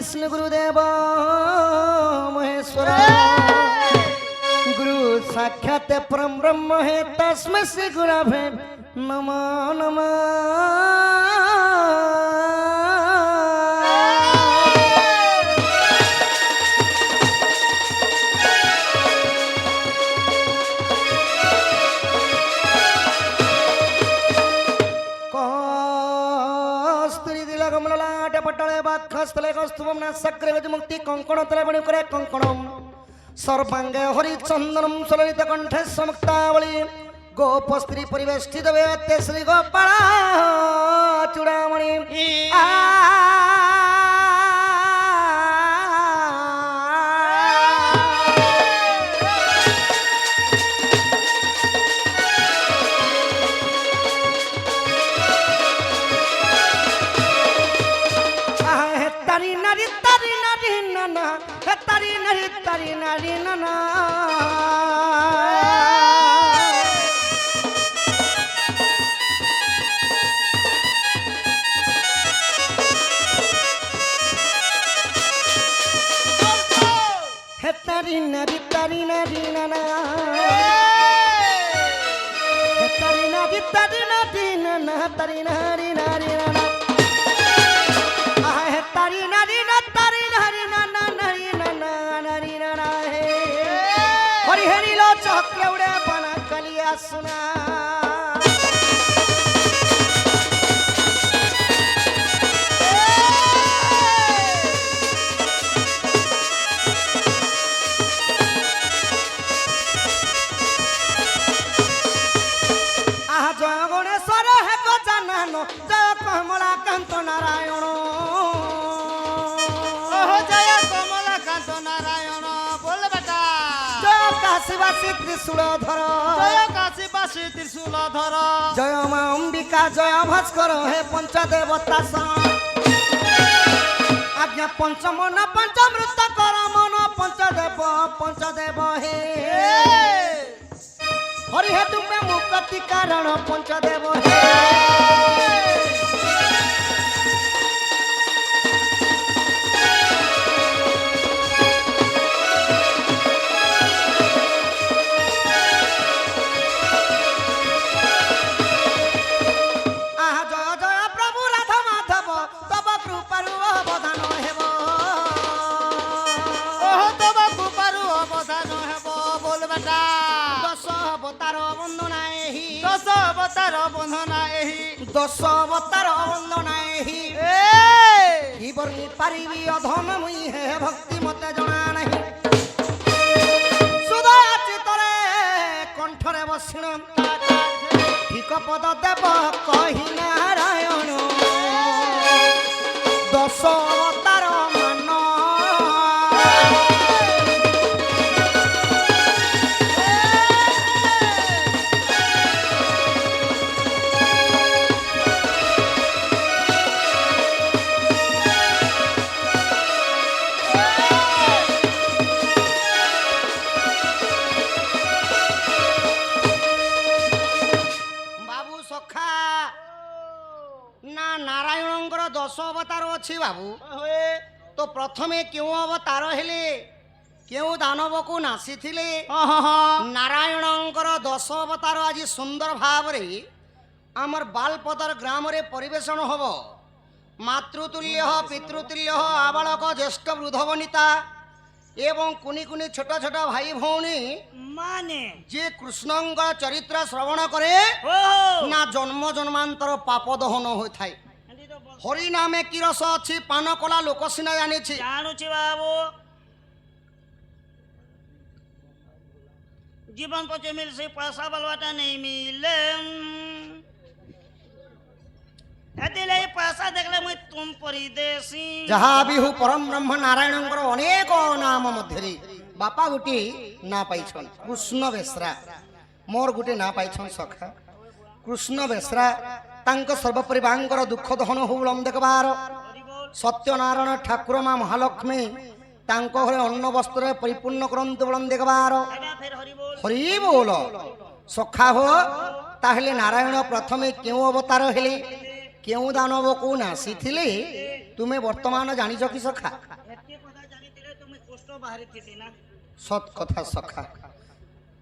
विष्णु गुरुदेव महेश्वर गुरु साक्षात परम ब्रह्म है तस्मै श्री गुरवे नमो नमः। पटले कौस्तुभम सक्रे मुक्ति कंकण तले बणि करे कंकणम सर्वांगे हरिचंदनम सलित कंठे समुक्तावली गोप स्त्री परिवेष्टित वेत्य श्री गोपाल चूड़ामणि तारी नारी नना तारी नारी नना तारी नारी नना तारी नारी नारी नना तारी नारी ना तारी नारी नना नारी नना नारी नना है हरि हरि लो चक्रेवड़े बना कलिया सुना कमलाकांत नारायण जय कमलाकांत नारायण बोल बेटा जय काशीवासी त्रिशूलधर जय काशीवासी त्रिशूलधर जय मां अंबिका जय भास्कर हे पंचदेवता आज्ञा पंचम न पंचामृत कर मन पंचदेव हे हरि हे तुम्हें मुक्ति कारण पंचदेव हे दस अवतार वंदना ही बरनी पारिबी अधम मुई है भक्ति मते जना नहीं सुधा चितरे कंठरे बसिण ठीक पद देव कही नारायण दस अवतार मान दस अवतार अच्छी बाबू तो प्रथमे क्यों अवतार हेले क्यों दानव को नासी थिले नारायण दस अवतार आज सुंदर भाव रे आमर बालपदर ग्राम रे परिवेशन हब मातृतुल्य पितृतुल्य आबालक ज्येष्ठ वृद्ध वनिता एवं कुनी कुनी छोटा छोटा भाई भौणी माने जे कृष्णंकर चरित्र श्रवण करे ना जन्म जन्मांतर पाप दहन होता है हरि नामे की रस अच्छी पान कला लोक सिना जानी बाबू जीवन पचे मिल से पैसा बलवाटा नहीं मिले पैसा देखले मुई तुम परिदेशी जहाँ भी हूँ परम ब्रह्म नारायण अनेक नाम मध्य बापा गुटी ना पाइछन कृष्ण बेसरा मोर गुटे ना पाइछन सखा कृष्ण बेसरा तांक सर्वपरिवार दुख दहन होम देखबार सत्यनारायण ठाकुर माँ महालक्ष्मी तांको घरे अन्न वस्त्र परिपूर्ण करंतु बलम देखबार हरि बोल सखा हो ताहले नारायण प्रथमे क्यों अवतार हेले क्यों दानव को नासी थिले तुम्हें वर्तमान जानिछ कि सखा ବାହାରି ଥିଲି ନା সৎ কথা সখা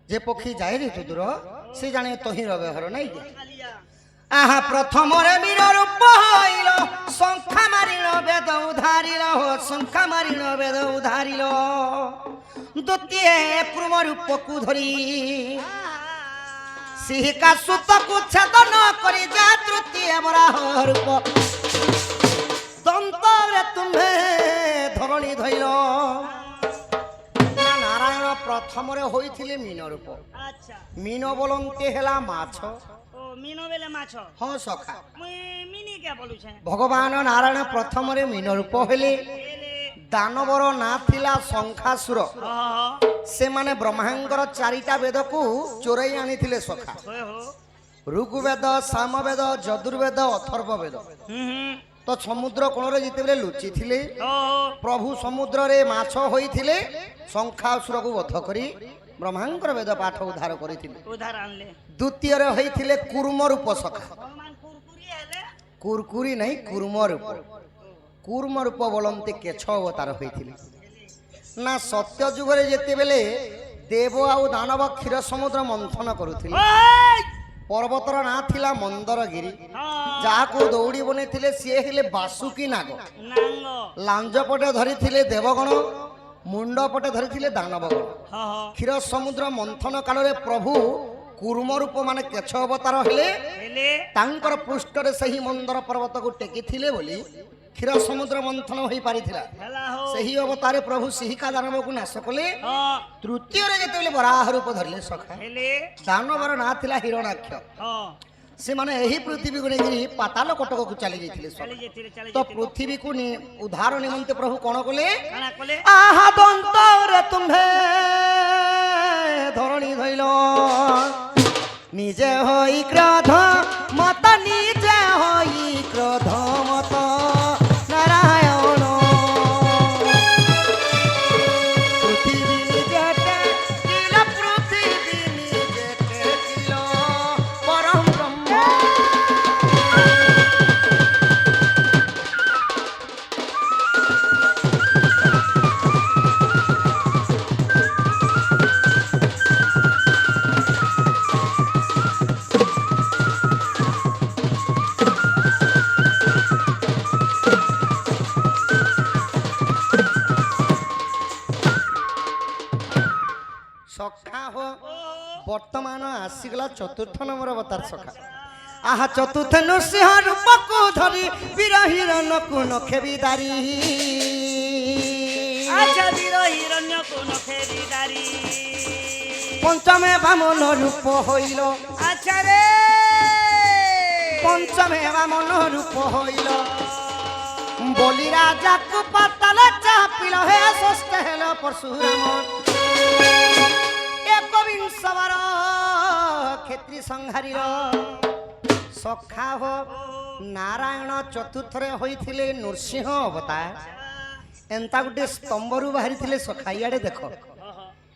যে পক্ষী যায় রে তু দূর সে জানে তহির ব্যবহার নাই যে কালিয়া আহা প্রথমরে বীর রূপ হইল সংখ্যা মারিল বেদ উধারিল সংখ্যা মারিল বেদ উধারিল দ্বিতীয় ক্রম রূপকু ধরি সিহিকা সুতকু ছেদন করি যা তৃতীয় বরাহ রূপ দন্তরে তুমে ধরণী ধইল নারায়ণ প্রথমরে হইছিলে মীন রূপ আচ্ছা মীন বলন্তে হেলা মাছ ও মিনো বেলে মাছ হ্যাঁ সখা মুই মিনি কে বলুছে ভগবান নারায়ণ প্রথমরে মীন রূপ হেলে দানবর না থিলা শঙ্খাসুর সেমানে ব্রহ্মাঙ্গর চারিটা বেদকু চোরাই আনিଥିଲେ সখা ঋগ্বেদ সামবেদ যজুর্বেদ অথর্ববেদ তো সমুদ্র কোণরে যেতেবেলে লুচিଥିଲେ প্রভু সমুদ্রে মাছ হইଥିଲେ শঙ্খাসুরକୁ বধ କରି ব্রহ্মাঙ্গর বেদ পাঠ উদ্ধার କରିଥିଲେ উদ্ধার আনলে দ্বিতীୟରେ হইଥିଲେ কুর্ম রূপ সখা ভগবান কুরকুরি হেলে কুরকুরি নাই কুর্ম রূপ কুর্ম রূপ বলন্তে কেছ অবতার হয়েছিল না সত্য যুগরে যেতেবেলে দেব আউ দানব ক্ষীর সমুদ্র মন্থন করুଥିଲେ পর্বতর না থিলা মন্দরগিরি যাহাকু দৌড়ি বনেছিলে সিয়ে হেলে বাসুকি নাগ নাঙ্গ লাঞ্জ পটে ধরিଥିଲେ দেবগণ মুন্ড পটে ধরিଥିଲେ দানবগণ ক্ষীর সমুদ্র মন্থন কাଳରେ প্রভু কুর্ম রূপ মানে কেছ অবতার হেলে হেলে ତାଙ୍କର ପୃଷ୍ଠରେ ସେହି ମନ୍ଦର ପର୍ବତକୁ ଟେକିଥିଲେ ବୋଲି କ୍ଷୀର ସମୁଦ୍ର ମନ୍ଥନ ହୋଇପାରିଥିଲା হেলা হো ସେହି ଅବତାରେ ପ୍ରଭୁ ସିହିକା ଦାନବକୁ ନାଶ କଲେ হ ତୃତୀୟରେ ଯେତେବେଳେ ବରାହ ରୂପ ଧରିଲେ ସଖା হেলে ଦାନବର ନାଁ ଥିଲା ହିରଣାକ୍ଷ হ ସେମାନେ ଏହି ପୃଥିବୀକୁ ନେଇକରି ପାତାଳ କଟକକୁ ଚାଲି ଯାଇଥିଲେ চলে ସଖା যেতে চলে ତ যেতে ପୃଥିବୀକୁ ଉଦ୍ଧାର ନିମନ୍ତେ ପ୍ରଭୁ କ'ଣ କଲେ কানা কলে ଆହା ଦନ୍ତରେ ତୁମ୍ଭେ ଧରଣୀ ଧଇଲ নিজে হই ক্রোধ মত নিজে হই ক্রোধ মত নারায়ণ পৃথিবী নিজে টেকিল পৃথিবী নিজে টেকিল পরম ব্রহ্ম সখা হো বর্তমান আসিগলা চতুর্থ নম্বর অবতার সখা আহা চতুর্থ নৃসিংহ রূপকু ধরি বীর নকু নখে বিদারি আচ্ছা বীর হিরণ্য কোন ফেরিদারি পঞ্চমে বামন রূপ হইল আচ্ছা রে পঞ্চমে বামন রূপ হইল বলি রাজাকু পাতালে চাপিল হে ষষ্ঠ হেল পরশুরাম একবিংশ বার ক্ষেত্রী সংহারিল সখা হো নারায়ণ চতুর্থরে হইଥିଲେ নৃসিংহ অবতার এন্তা গোটে স্তম্ভরু বাহারিଥିଲେ সখা ইଆଡେ দেখ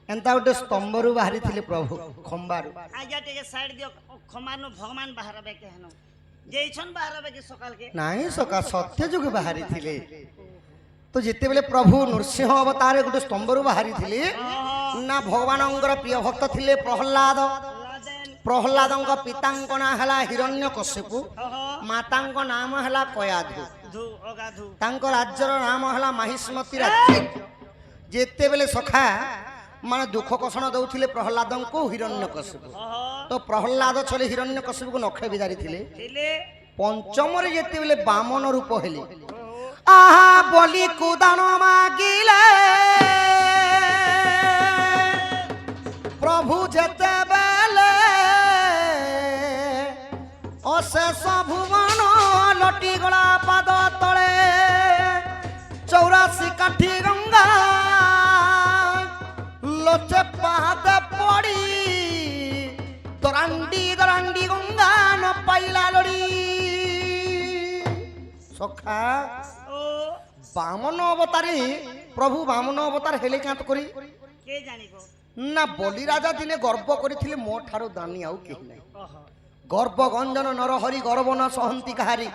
এন্তা গোটে স্তম্ভরু বাহারিଥିଲେ প্রভু খম্বারু আজা টিকে সাইড দিও খমানো ভগবান বাহারবে কেহনো যেইছন বাহারবে কি সকালকে নাই সখা সত্য যুগে বাহারিଥିଲେ তো যেতেবেলে প্রভু নৃসিংহ অবতারে গোটে স্তম্ভরু বাহারিଥିଲେ না ভগবানଙ୍କର প্রিয় ভক্ত ଥିଲେ প্রহ্লাদ প্রহ্লাদଙ୍କ ପିତାଙ୍କ ନାଁ ହେଲା ହିରଣ୍ୟକଶ୍ୟପୁ ମାତାଙ୍କ ନାମ ହେଲା କୟାଧୁ ଧୁ ଅଗାଧୁ ତାଙ୍କ ରାଜ୍ୟର ନାମ ହେଲା ମାହିଷ୍ମତି ରାଜ୍ୟ ଯେତେବେଳେ ସଖା ମାନେ ଦୁଃଖ କଷଣ ଦଉଥିଲେ ପ୍ରହ୍ଲାଦଙ୍କୁ ହିରଣ୍ୟକଶ୍ୟପୁ ତ ପ୍ରହ୍ଲାଦ ଛଳେ ହିରଣ୍ୟକଶ୍ୟପୁକୁ ନଖେ ବିଦାରିଥିଲେ ଥିଲେ ପଞ୍ଚମରେ ଯେତେବେଳେ ବାମନ ରୂପ ହେଲେ ଆହା ବଲି କୁଦାନ ମାଗିଲେ প্রভু যেতেবেলে অশেষ ভুবন লটিগলা পাদ তলে 84 কাঠি গঙ্গা লোচে পাহাতে পড়ি দরান্ডি দরান্ডি গঙ্গা ন পাইলা লড়ি সখা ও বামন অবতারে প্রভু বামন অবতার হেলে কাঁত করি কে জানিব না বলি রাজা দিনে গর্ব করিଥିଲେ ମୋ ଠାରୁ ଦାନୀ ଆଉ କେହି ନାହିଁ ଓହୋ ଗର୍ବ ଗଞ୍ଜନ ନରହରି ଗର୍ବ ନ ସହନ୍ତି କାହାରି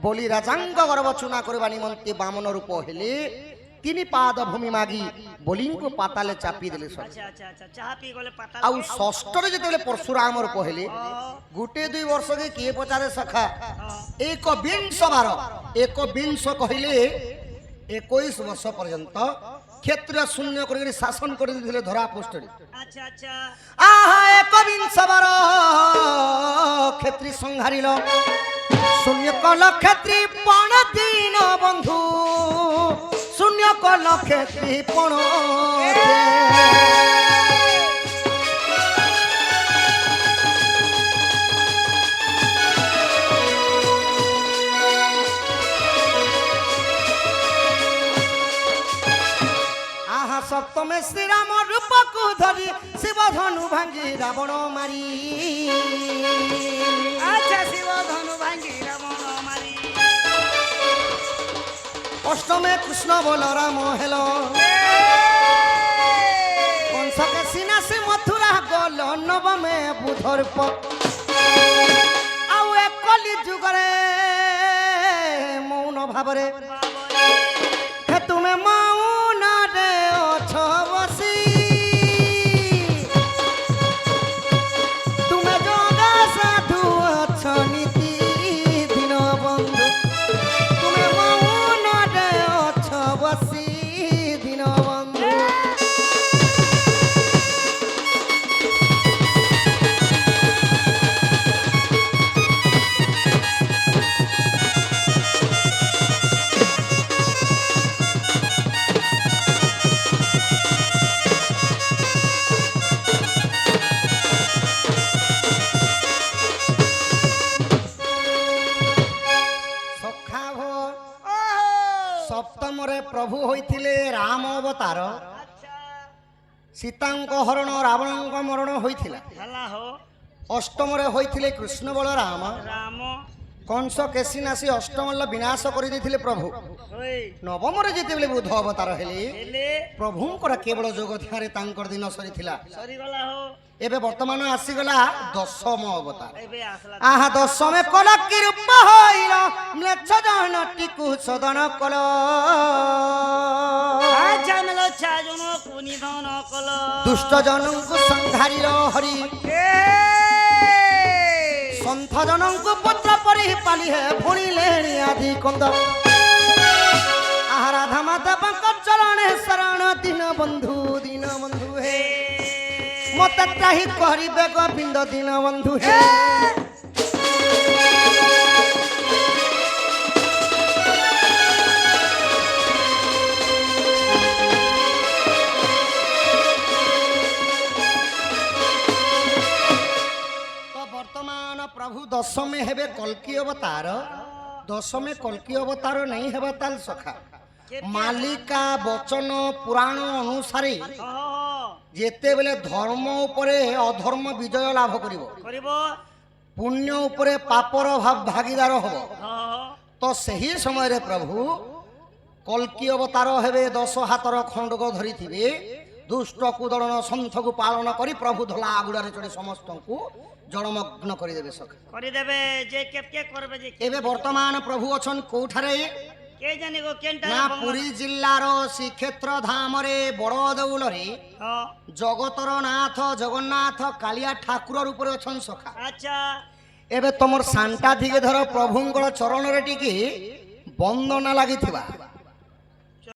ବୋଲି ରାଜାଙ୍କ ଗର୍ବ ଚୁନା କରିବା ନିମନ୍ତେ ବାମନ ରୂପ ହେଲେ ତିନି ପାଦ ଭୂମି ମାଗି ବୋଲିଙ୍କୁ ପାତାଲେ ଚାପି ଦେଲେ ସଖା। ଆଚ୍ଛା ଆଚ୍ଛା ଆଚ୍ଛା ଚାହା ପିଇ ଗଲେ ପାତାଳ ଆଉ ଷଷ୍ଠରେ ଯେତେବେଳେ ପରଶୁରାମର କହିଲେ ଗୋଟେ ଦୁଇ ବର୍ଷ କି କିଏ ପଚାରେ ସଖା ଏକ ବିଂଶ ବାର ଏକ ବିଂଶ କହିଲେ 21 ବର୍ଷ ପର୍ଯ୍ୟନ୍ତ କ୍ଷେତ୍ର ଶୂନ୍ୟ କରି ଶାସନ କରିଦେଇଥିଲେ ଧରା ପୃଷ୍ଠରେ। ଆଚ୍ଛା ଆଚ୍ଛା ଆହା ଏକ ବିଂଶ ବାର କ୍ଷେତ୍ରୀ ସଂହାରିଲ শূন্য কল ক্ষেত্রী পণ দিন বন্ধু শূন্য কল ক্ষেত্রী পণ আহা সপ্তমে শ্রীরাম রূপকু ধরি শিব ধনু ভাঙ্গি রাবণ মারি আচ্ছা শিব ধনু ভাঙ্গি রাবণ মারি অষ্টমে কৃষ্ণ বল রাম হেল কংসকে সিনাসি মথুরা গল নবমে বুধর আউ একলি যুগরে মৌন ভাবরে হে তুমি মৌনরে অছ বসি তুমি যোগা সাধু অছ নীতি দিন বন্ধু তুমি মৌনরে অছ বসি দিন বন্ধু সপ্তমরে প্রভু হইলে রাম অবতার সীতাঙ্ক হরণ রাবণঙ্ক মরণ হয়েছিল হেলা হো অষ্টমরে হইলে কৃষ্ণ বলরাম রাম কংস কেশিনাসী অষ্টমল্ল বিনাশ করে দিয়েছিলে প্রভু ওই নবমরে যেতবে বুধ অবতার হেলে হেলে প্রভুঙ্কর কেবল যোগ ধ্যানে তাঙ্কর দিন সরিଥିଲା সরিগলা হো এবে বর্তমান আসিগলা দশম অবতার এবে আসলা আহা দশমে কলকি রূপ হইল ম্লেচ্ছ জনটিকু সদন কল আচ্ছা মেলো চাজন কোনি ধন কল দুষ্ট জনଙ୍କୁ সংহারিল হরি সন্থ জনଙ୍କୁ পুত্র পরি পালি হে ভুণিলে আদি কন্দ আহা রাধা মাধবଙ୍କ চরণে শরণ দিন বন্ধু হে মতে ত্রাহি করিবে গোবিন্দ দিন বন্ধু হে তো বর্তমান প্রভু দশমে হেবে কল্কি অবতার দশমে কল্কি অবতার নেই হেবা তাল সখা মালিকা বচন পুরাণ অনুসারে যেতেবেলে ধর্ম উপরে অধর্ম বিজয় লাভ করিব করিব পুণ্য উপরে পাপর ভাগিদার হব হ তো সেই সময় প্রভু কল্কি অবতার হেবে 10 হাতর খণ্ডক ধরিথিবে দুষ্ট কুদলন সন্থকু পালন করি প্রভু ধলা আগুড়ারে চড়ি সমস্তଙ୍କୁ জলমগ্ন করিদেবে সখা করি দেবে যে কেপকে করবে যে এবে বর্তমান প্রভু অছন কোঠারে কে জানি গো কেনটা না পুরী জিল্লার শ্রীক্ষেত্র ধামরে বড় দেউলরে হ জগতর নাথ জগন্নাথ কালিয়া ঠাকুর উপরে অছন সখা আচ্ছা এবে তোমার সান্টা দিকে ধর প্রভুঙ্কর চরণরে টিকে বন্দনা লাগিথিবা